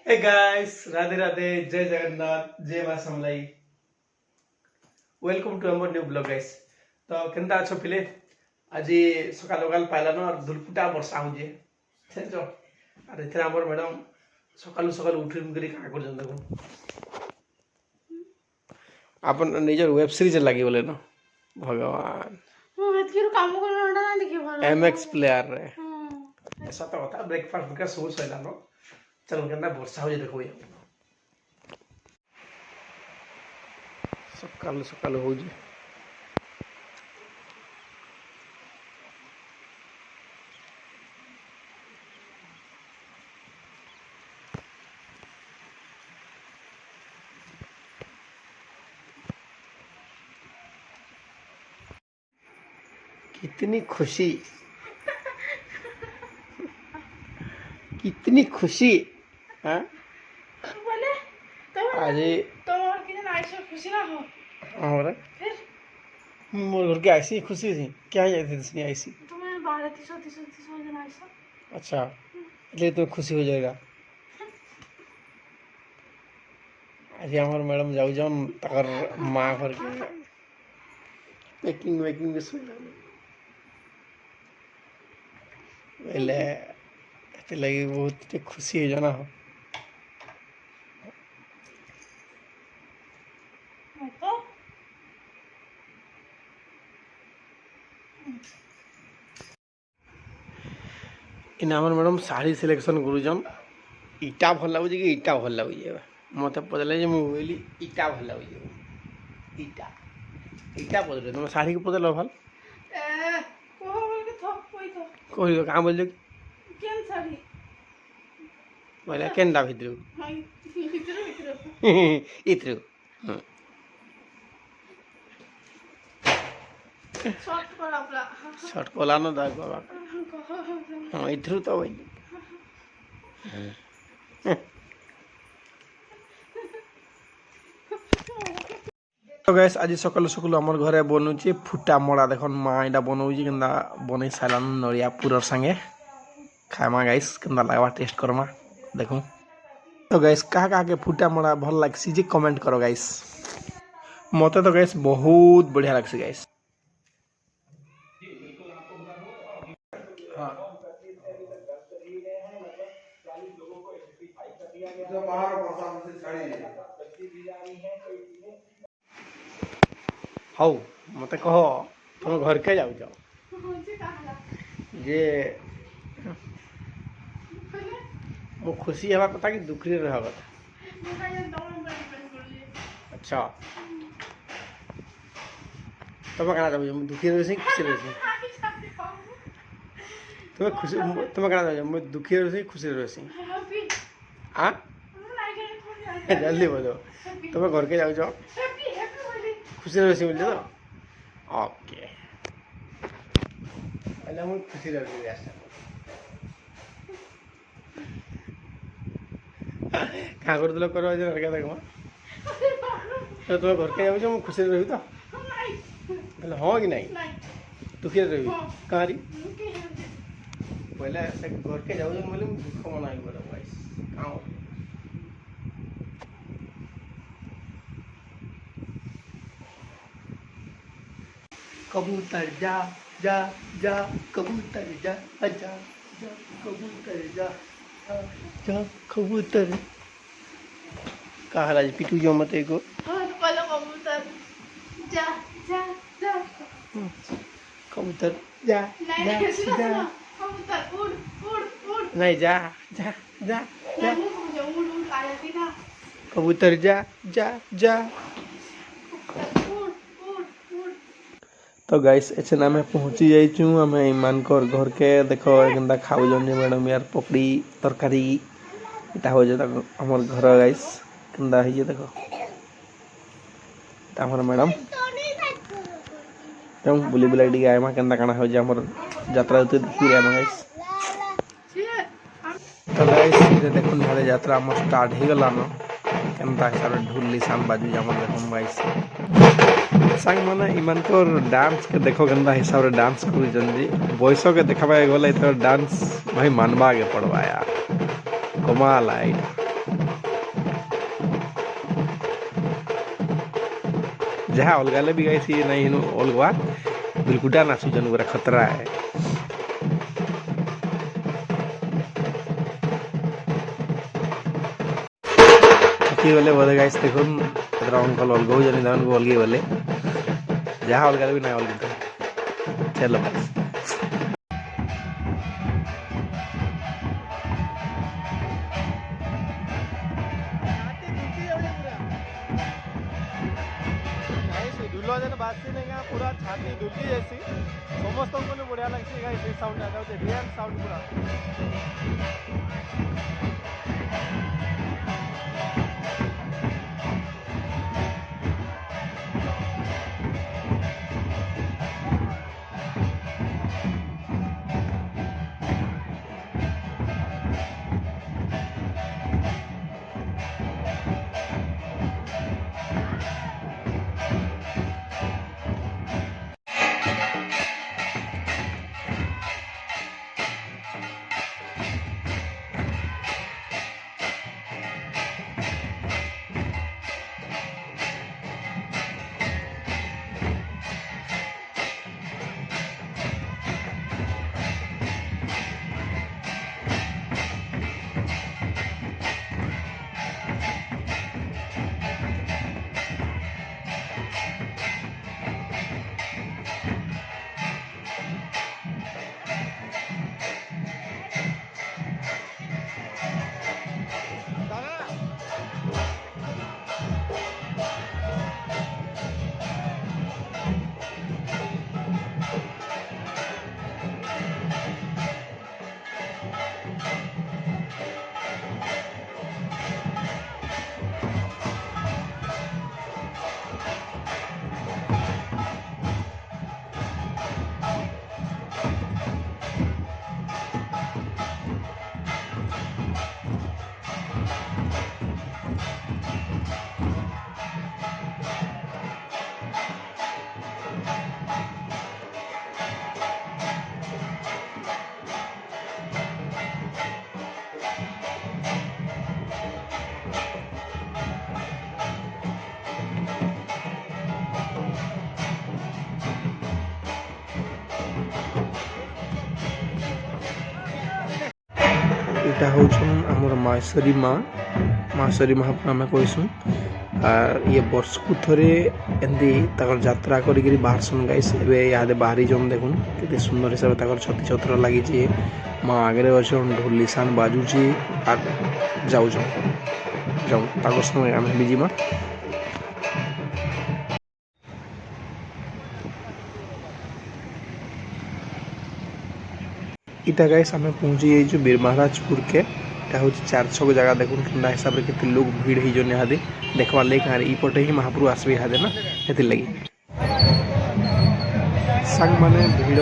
Hey guys, Radhe Radhe, जय जगन्नाथ, जय मां समलाई। वेलकम टू अमर न्यू ब्लॉग गाइस। तो केनता अच्छो पिले आज सकाल सकाल पाइलान और धुलपुटा वर्षा होजे सेंचो और एथरा हमर मैडम सकाल सकाल उठिन करी का कर जंदा को अपन निजर वेब सीरीज लगी बोले न भगवान हेतकिर काम करना ना देखि भलो एमएक्स प्लेयर रे ऐसा तो होता ब्रेकफास्ट का सोच सैला न चल केनता वर्षा होजे देखो ये सकाल सकाल होजे कितनी खुशी कितनी खुशी हाँ बोले तो आज तो और किने आइसो खुशी ना हो हमारा फिर मोर घर के ऐसी खुशी थी क्या है थी ऐसी तुम्हें 12 दिन आइसो अच्छा इसलिए तो खुशी हो जाएगा आज हमार मैडम जाऊ जाऊन तकर माँ घर के पैकिंग वैकिंग भी सुन पहले एते लगी बहुत खुशी हो जाना हो तो इन हमार मैडम साड़ी सिलेक्शन करूछन इटा भल लगुच कि इटा भल लगुच मत पचले जे मुझे कहली इटा भल लगुच इटा इटा पचले तुम साड़ी के पचल भल ए को बोल के थप कोई तो कही तो कहाँ बोल केन साड़ी बोले केनटा भितर हाय भीतर इत्रु शॉर्ट कर आपला शर्ट कोला न दा बाबा हाँ इत्रु तो भाई तो गैस आज सकाल सकाल आम घरे बनुचे फुटा मड़ा देख माँ यहाँ बनाऊँगी के बन सारान नड़िया पुरर संगे खामा गाइस के लगवा टेस्ट करमा देखो तो गैस क्या के फुटा मड़ा भल लग्सी जे कमेंट करो गाइस मत तो गैस बहुत बढ़िया लग्सी गाइस हाउ मत कह तुम घर के जाऊ जे मो खुशी हवा कथा कि दुखी रहा कथा अच्छा तुम कहना चाहो दुखी रही खुशी रही तुम्हें खुशी तुम्हें कहना चाहो मैं दुखी रही खुशी रही हाँ जल्दी बोलो तुम्हें घर के जाऊ खुशी रही बोल तो ओके पहले मुझे खुशी रही क्या कर दिल कर क्या देख तो तुम घर के जाऊ मुझे खुशी रही तो हाँ कि नहीं दुखी रही कहाँ रही पहले से घर के जाऊ बोले दुख मना कहाँ कबूतर जा जा जा कबूतर जा जा जा कबूतर जा जा कबूतर कहा राज पिटू जो मत को पहले कबूतर जा जा जा कबूतर जा नहीं जा जा कबूतर उड़ उड़ उड़ नहीं जा जा जा जा मुझे उड़ उड़ आ जाती ना कबूतर जा जा जा तो गाइस एचे ना मैं पहुंची जाइचू आम ईमान घर के देख के खाऊ मैडम यार पकड़ी तरकारी इटा हो आमर घर गाइस केंदा है देख आमर मैडम बुली बुला टी आमा के काना हो यात्रा देखी आम गाइस तो गाइस देखो ना यात्रा आम स्टार्ट हो गलान केनता हिसाब से ढोल लिसान बाजू आम देखो गाइस सांग माने इमान को डांस के देखो गंदा हिसाब से डांस कर बयस के देखा गले तो डांस भाई मानवा के पड़वा यार कमाल है। जहाँ अलगाले भी गाइस ये नहीं अलगवा बिल्कुटा नाचुचन पूरा खतरा है। थकी गले बोले गाइस देखो अंकल अलग हो जानी दान को अलगे बोले जहाँ अलगाले भी नहीं अलग चलो गाइस पूरा छाती दुलकी जैसी समस्त को बढ़िया लगसी गाइस ये साउंड आता है रियल साउंड पूरा এটা হচ্ছেন আমার মায়েশ্বরী মা আমি কইসুন আর ইয়ে বর্ষকু থরে এমতি তাকর যাত্রা করিকি বাহারসন গাইস এবে ইয়াদে বাহারি জন দেখুন কেতে সুন্দর হিসাবে তাকর ছতি ছত্র লাগিছে মা আগে অছন ঢোল লিসান বাজুছি আর যাওছন তাকর সময় আমি বিজিমা इटा गाइस आम पहुँची जाइए बीर महाराजपुर के हूँ 400 जगह देखुन कि हिसाब से केते लोग भीड़ हो इहादे देखवार लगे कहाँ इपटे ही महाप्रभु आसबे इहादे ना हेतिर लगी सांग माने भीड़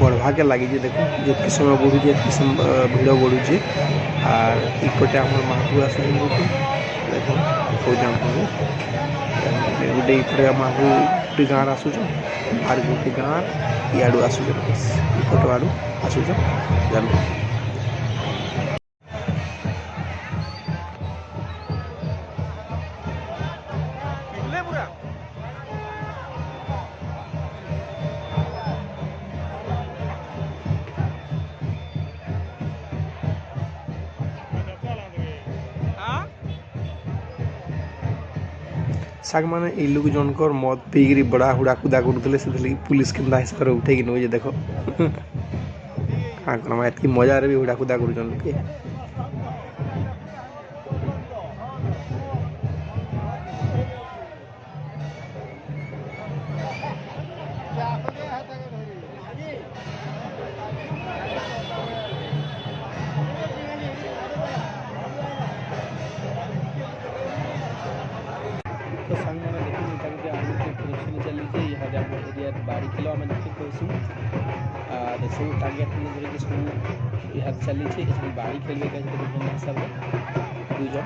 बढ़वा के लगी देखो जितकी समय बढ़ुचे भीड़ बढ़ुचे और इपटे आम महाप्रभु आस देखो गोटे इपटे महाप्रभु गोटे गाँव आसुच और गोटे गाँव इाड़ू आसुच इपट आड़ू आसुच जान साग माने ई लोग जनकर मद पीकरी बड़ा हुड़ा कुदा करुले से पुलिस के हिसाब से उठे नौ देखो हाँ कौन एतकी मजा भी हुड़ा कुदा कर तो सांग मैंने देखिए इटा गोटे आलू के प्रोडक्शन चली यहाँ आम एरिया बाड़ी खेल आम देखते कहूँ सब टार्गेट धरिकी सब यहाँ चली बाड़ी खेल विभिन्न हिसाब से दुईजन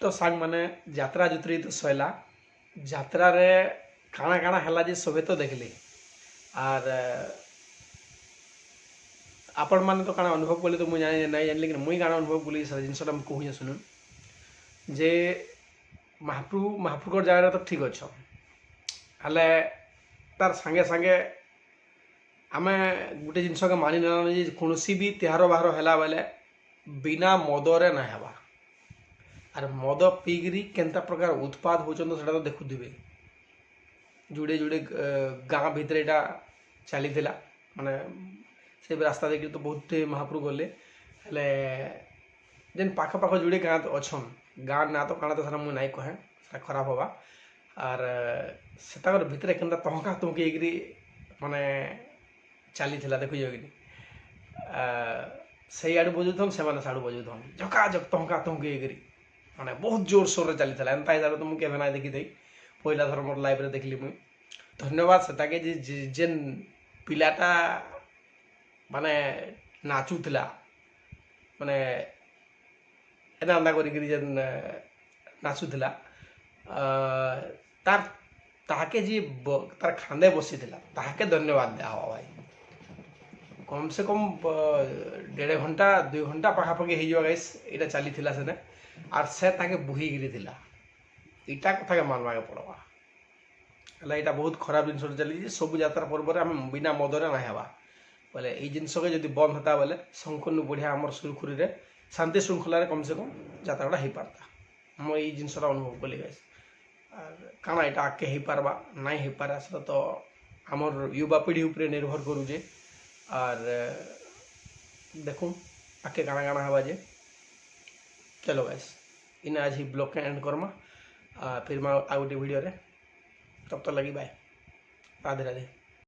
तो सांग माने यात्रा जुतरी तो सैला यात्रा रे काଣା काଣା हैला जे सबे तो देखली आर आपण माने तो काଣା अनुभव कले तो मुझे जाने नहीं जान लेकिन मुई काଣା अनुभव कली सारा जिनसटा हम कहूँ सुनुन जे महाप्रभुकर जगह तो ठीक अच्छ हेले तार सांगे सांगे आमे गोटे जिनस के मानि ना जे कौन भी तिहार बाहार हैला बेले बिना मदरे ना हेबा आर मद पीकरी केनता प्रकार उत्पाद होचन तो सेटा तो देखुथिबे जुड़े जुड़े गाँ भितर यहाँ चली माने से रास्ता देखिए तो बहुत महाप्रभु गले हेले जेन पाख पाख जुड़े गाँ तो अच्छन गाँ ना तो काना तो सारा मुझे नाई कहे सारा खराब हवा आर सेता भितर केनता तहका तुमके माने चली देखु कि से आड़ बजुथन से साड़ू बजुथन झका झक तहका तुमके माने बहुत जोर सोर चली एंता हिसाब तो मुझे केवे ना देखी थी पहला थर मोर लाइफ रे देखली मुई धन्यवाद सेटाके जेन पिलाटा माने नाचुला माने एना अंदा करी जेन नाचुला तार ताके जी तार खांदे बसी ताके धन्यवाद दिया हवा भाई कम से कम 1.5 घंटा 2 घंटा पाखापाखि हो गाइस यहाँ चली सेने आर से ताके बुहीगिरी थिला इटा कथा के मानवा के पड़वा है यहाँ बहुत खराब जिन चली सब यात्रा पर्व आम बिना मदरे ना हेबा बोले ये जिनस के जब बंद होता बोले संपूर्ण बढ़िया आम सुरखुरी रे शांति श्रृंखला कम से कम यात्राटा हो पारता मैं ये जिनसा अनुभव कली गाइस काना यहाँ आगे हो पार्बा नाई हो पारे से तो आमर युवा पीढ़ी उपरे निर्भर करुचे आर देखूँ आगे काना काना हवा जे चलो गाइस इन आज ही ब्लॉग के एंड करमा फिर मैं आ गोटे वीडियो रे तब तक लगी बाय राधे राधे।